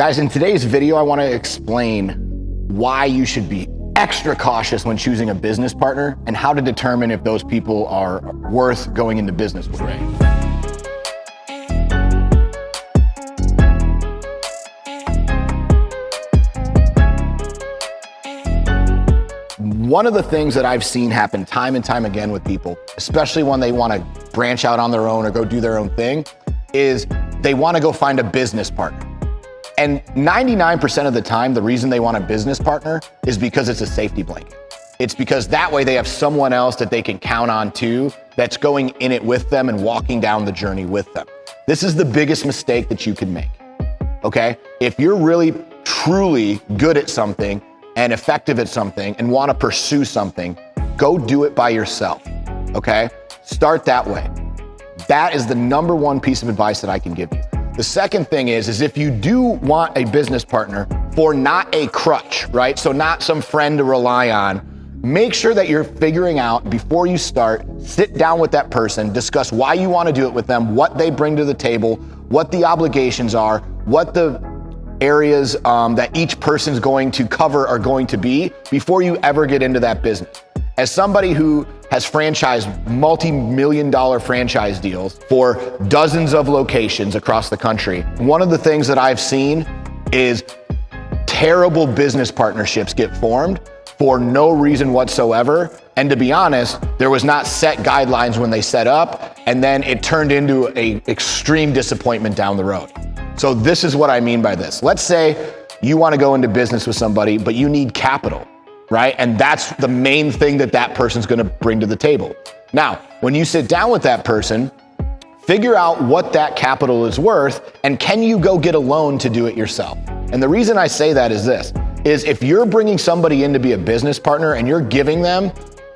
Guys, in today's video, I want to explain why you should be extra cautious when choosing a business partner and how to determine if those people are worth going into business with. One of the things that I've seen happen time and time again with people, especially when they want to branch out on their own or go do their own thing, is they want to go find a business partner. And 99% of the time, the reason they want a business partner is because it's a safety blanket. It's because that way they have someone else that they can count on too, that's going in it with them and walking down the journey with them. This is the biggest mistake that you can make, okay? If you're really, truly good at something and effective at something and want to pursue something, go do it by yourself, okay? Start that way. That is the number one piece of advice that I can give you. The second thing is if you do want a business partner for not a crutch, right? So not some friend to rely on, make sure that you're figuring out before you start, sit down with that person, discuss why you want to do it with them, what they bring to the table, what the obligations are, what the areas that each person's going to cover are going to be before you ever get into that business. As somebody who has franchised multi-million-dollar franchise deals for dozens of locations across the country, one of the things that I've seen is terrible business partnerships get formed for no reason whatsoever. And to be honest, there was not set guidelines when they set up, and then it turned into an extreme disappointment down the road. So this is what I mean by this. Let's say you want to go into business with somebody, but you need capital, right? And that's the main thing that that person's going to bring to the table. Now, when you sit down with that person, figure out what that capital is worth, and can you go get a loan to do it yourself? And the reason I say that is this, is if you're bringing somebody in to be a business partner and you're giving them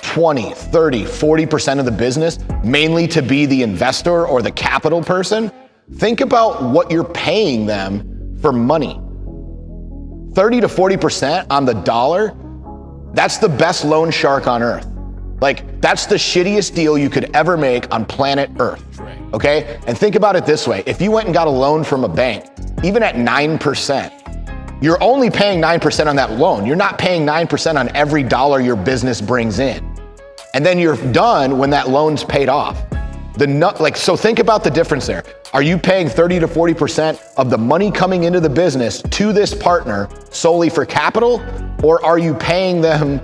20, 30, 40% of the business, mainly to be the investor or the capital person, think about what you're paying them for money. 30 to 40% on the dollar, that's the best loan shark on earth. Like, that's the shittiest deal you could ever make on planet Earth, okay? And think about it this way. If you went and got a loan from a bank, even at 9%, you're only paying 9% on that loan. You're not paying 9% on every dollar your business brings in. And then you're done when that loan's paid off. So think about the difference there. Are you paying 30 to 40% of the money coming into the business to this partner solely for capital? Or are you paying them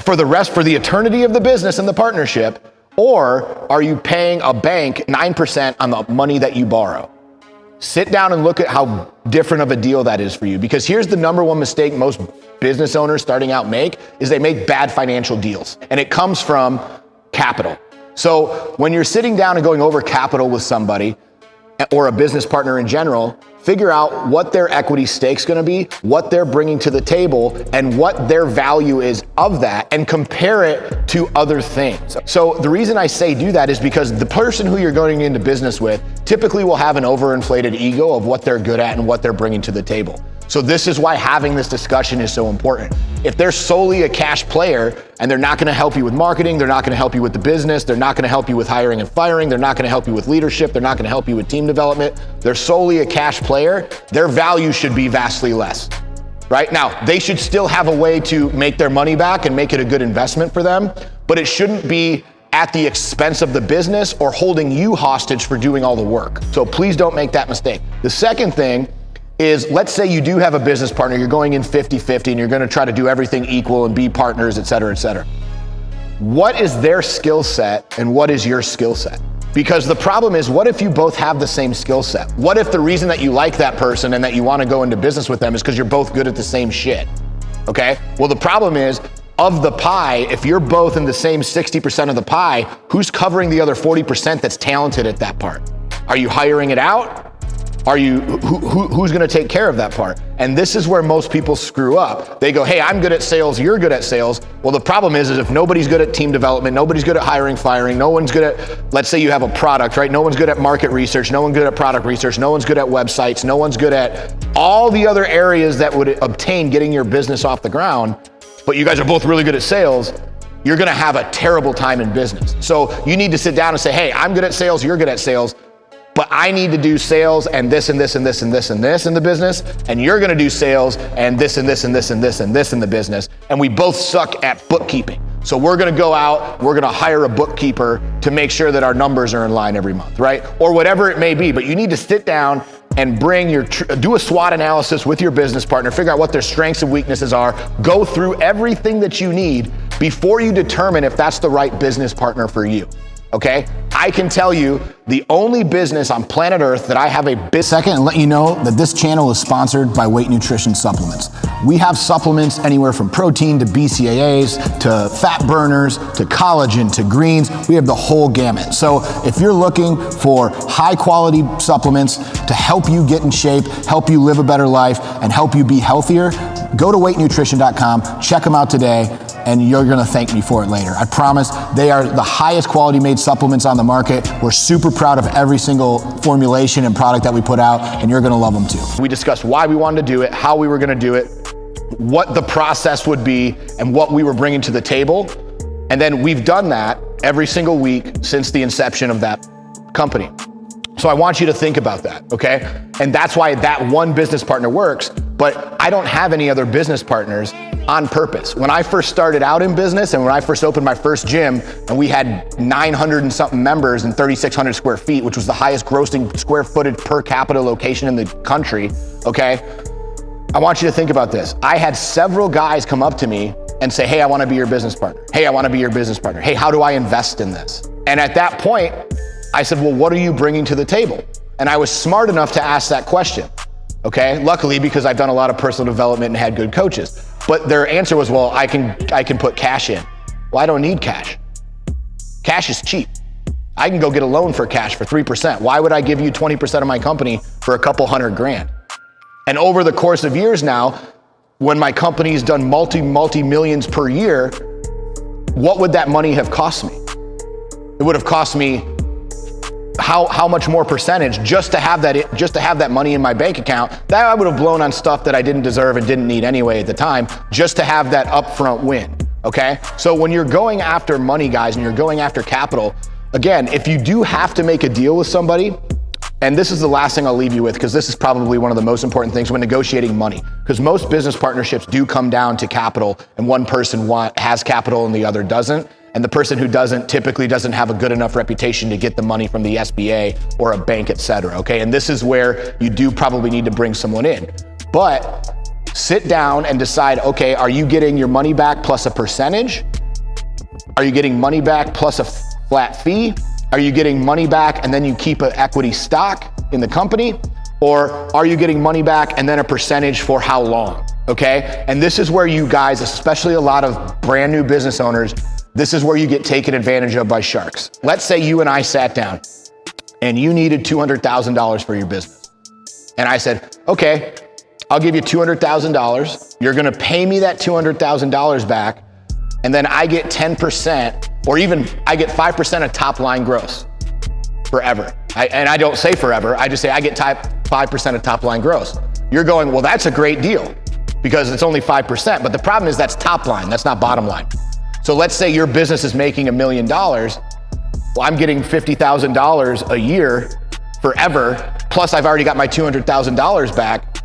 for the eternity of the business and the partnership? Or are you paying a bank 9% on the money that you borrow? Sit down and look at how different of a deal that is for you. Because here's the number one mistake most business owners starting out make, is they make bad financial deals. And it comes from capital. So when you're sitting down and going over capital with somebody or a business partner in general, figure out what their equity stake's gonna be, what they're bringing to the table, and what their value is of that, and compare it to other things. So the reason I say do that is because the person who you're going into business with typically will have an overinflated ego of what they're good at and what they're bringing to the table. So this is why having this discussion is so important. If they're solely a cash player and they're not gonna help you with marketing, they're not gonna help you with the business, they're not gonna help you with hiring and firing, they're not gonna help you with leadership, they're not gonna help you with team development, they're solely a cash player, their value should be vastly less, right? Now, they should still have a way to make their money back and make it a good investment for them, but it shouldn't be at the expense of the business or holding you hostage for doing all the work. So please don't make that mistake. The second thing is, let's say you do have a business partner, you're going in 50-50 and you're gonna try to do everything equal and be partners, et cetera, et cetera. What is their skill set and what is your skill set? Because the problem is, what if you both have the same skill set? What if the reason that you like that person and that you wanna go into business with them is because you're both good at the same shit, okay? Well, the problem is, of the pie, if you're both in the same 60% of the pie, who's covering the other 40% that's talented at that part? Are you hiring it out? Who's gonna take care of that part? And this is where most people screw up. They go, hey, I'm good at sales, you're good at sales. Well, the problem is if nobody's good at team development, nobody's good at hiring, firing, no one's good at, let's say you have a product, right? No one's good at market research, no one's good at product research, no one's good at websites, no one's good at all the other areas that would obtain getting your business off the ground, but you guys are both really good at sales, you're gonna have a terrible time in business. So you need to sit down and say, hey, I'm good at sales, you're good at sales, but I need to do sales and this and this and this and this and this in the business, and you're gonna do sales and this and this and this and this and this in the business, and we both suck at bookkeeping. So we're gonna go out, we're gonna hire a bookkeeper to make sure that our numbers are in line every month, right? Or whatever it may be, but you need to sit down and do a SWOT analysis with your business partner, figure out what their strengths and weaknesses are, go through everything that you need before you determine if that's the right business partner for you. Okay? I can tell you the only business on planet Earth that I have a business. Second, and let you know that this channel is sponsored by Weight Nutrition Supplements. We have supplements anywhere from protein to BCAAs to fat burners to collagen to greens. We have the whole gamut. So if you're looking for high quality supplements to help you get in shape, help you live a better life, and help you be healthier, go to weightnutrition.com, check them out today, and you're gonna thank me for it later. I promise. They are the highest quality made supplements on the market. We're super proud of every single formulation and product that we put out, and you're gonna love them too. We discussed why we wanted to do it, how we were gonna do it, what the process would be, and what we were bringing to the table. And then we've done that every single week since the inception of that company. So I want you to think about that, okay? And that's why that one business partner works, but I don't have any other business partners on purpose. When I first started out in business and when I first opened my first gym and we had 900 and something members and 3,600 square feet, which was the highest grossing square footage per capita location in the country, okay? I want you to think about this. I had several guys come up to me and say, hey, I wanna be your business partner. Hey, I wanna be your business partner. Hey, how do I invest in this? And at that point, I said, well, what are you bringing to the table? And I was smart enough to ask that question, okay? Luckily, because I've done a lot of personal development and had good coaches. But their answer was, well, I can put cash in. Well, I don't need cash. Cash is cheap. I can go get a loan for cash for 3%. Why would I give you 20% of my company for a couple $100,000? And over the course of years now, when my company's done multi-millions per year, what would that money have cost me? It would have cost me how much more percentage just to have that money in my bank account that I would have blown on stuff that I didn't deserve and didn't need anyway at the time, just to have that upfront win, okay? So when you're going after money, guys, and you're going after capital, again, if you do have to make a deal with somebody, and this is the last thing I'll leave you with, because this is probably one of the most important things when negotiating money, because most business partnerships do come down to capital, and one person has capital and the other doesn't. And the person who doesn't typically doesn't have a good enough reputation to get the money from the SBA or a bank, et cetera, okay? And this is where you do probably need to bring someone in. But sit down and decide, okay, are you getting your money back plus a percentage? Are you getting money back plus a flat fee? Are you getting money back and then you keep an equity stock in the company? Or are you getting money back and then a percentage for how long, okay? And this is where you guys, especially a lot of brand new business owners, this is where you get taken advantage of by sharks. Let's say you and I sat down and you needed $200,000 for your business. And I said, okay, I'll give you $200,000. You're gonna pay me that $200,000 back. And then I get 10%, or even I get 5% of top line gross forever. And I don't say forever, I just say I get 5% of top line gross. You're going, well, that's a great deal because it's only 5%. But the problem is that's top line, that's not bottom line. So let's say your business is making $1 million. Well, I'm getting $50,000 a year forever, plus I've already got my $200,000 back.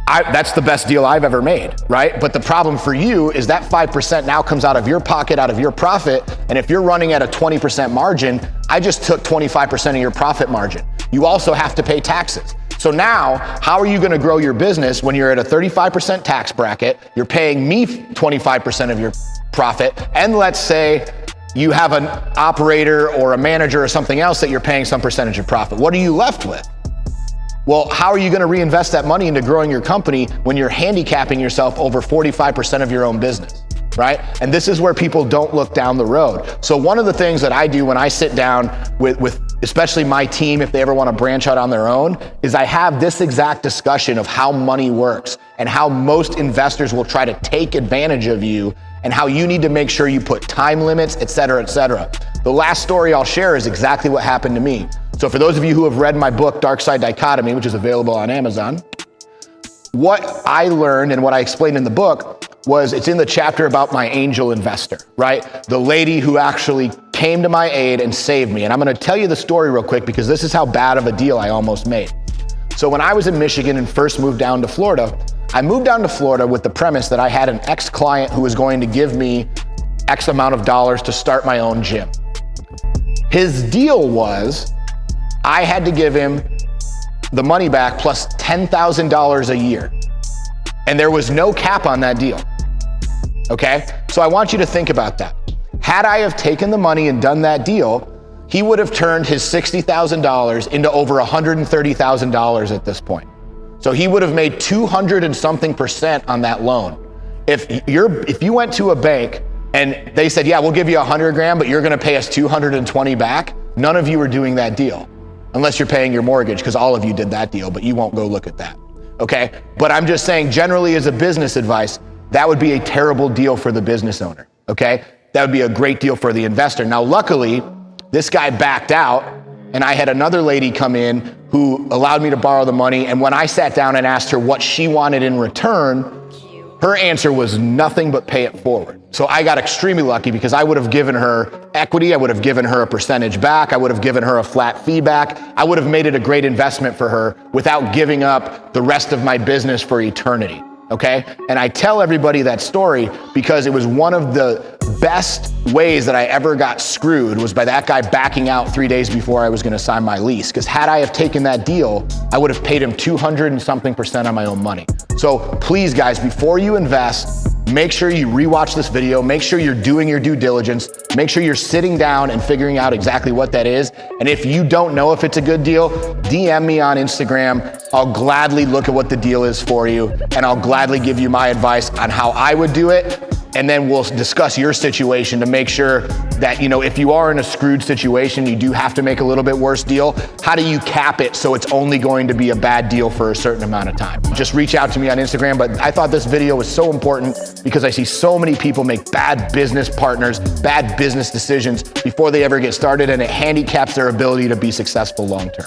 That's the best deal I've ever made, right? But the problem for you is that 5% now comes out of your pocket, out of your profit. And if you're running at a 20% margin, I just took 25% of your profit margin. You also have to pay taxes. So now, how are you gonna grow your business when you're at a 35% tax bracket, you're paying me 25% of your profit, and let's say you have an operator or a manager or something else that you're paying some percentage of profit? What are you left with? Well, how are you gonna reinvest that money into growing your company when you're handicapping yourself over 45% of your own business, right? And this is where people don't look down the road. So one of the things that I do when I sit down with especially my team, if they ever wanna branch out on their own, is I have this exact discussion of how money works and how most investors will try to take advantage of you and how you need to make sure you put time limits, et cetera, et cetera. The last story I'll share is exactly what happened to me. So for those of you who have read my book, Dark Side Dichotomy, which is available on Amazon, what I learned and what I explained in the book was, it's in the chapter about my angel investor, right? The lady who actually came to my aid and saved me. And I'm gonna tell you the story real quick because this is how bad of a deal I almost made. So when I was in Michigan and first moved down to Florida, I moved down to Florida with the premise that I had an ex-client who was going to give me X amount of dollars to start my own gym. His deal was I had to give him the money back plus $10,000 a year. And there was no cap on that deal, okay? So I want you to think about that. Had I have taken the money and done that deal, he would have turned his $60,000 into over $130,000 at this point. So he would have made 200 and something % on that loan. If you went to a bank and they said, yeah, we'll give you 100 grand, but you're gonna pay us 220 back, none of you are doing that deal. Unless you're paying your mortgage, because all of you did that deal, but you won't go look at that, okay? But I'm just saying, generally as a business advice, that would be a terrible deal for the business owner, okay? That would be a great deal for the investor. Now, luckily, this guy backed out, and I had another lady come in who allowed me to borrow the money, and when I sat down and asked her what she wanted in return, her answer was nothing but pay it forward. So I got extremely lucky because I would have given her equity, I would have given her a percentage back, I would have given her a flat fee back, I would have made it a great investment for her without giving up the rest of my business for eternity, okay? And I tell everybody that story because it was one of the best ways that I ever got screwed was by that guy backing out 3 days before I was gonna sign my lease. Because had I have taken that deal, I would have paid him 200 and something % on my own money. So please guys, before you invest, make sure you rewatch this video, make sure you're doing your due diligence, make sure you're sitting down and figuring out exactly what that is. And if you don't know if it's a good deal, DM me on Instagram. I'll gladly look at what the deal is for you, and I'll gladly give you my advice on how I would do it. And then we'll discuss your situation to make sure that, you know, if you are in a screwed situation, you do have to make a little bit worse deal. How do you cap it so it's only going to be a bad deal for a certain amount of time? Just reach out to me on Instagram. But I thought this video was so important because I see so many people make bad business partners, bad business decisions before they ever get started, and it handicaps their ability to be successful long term.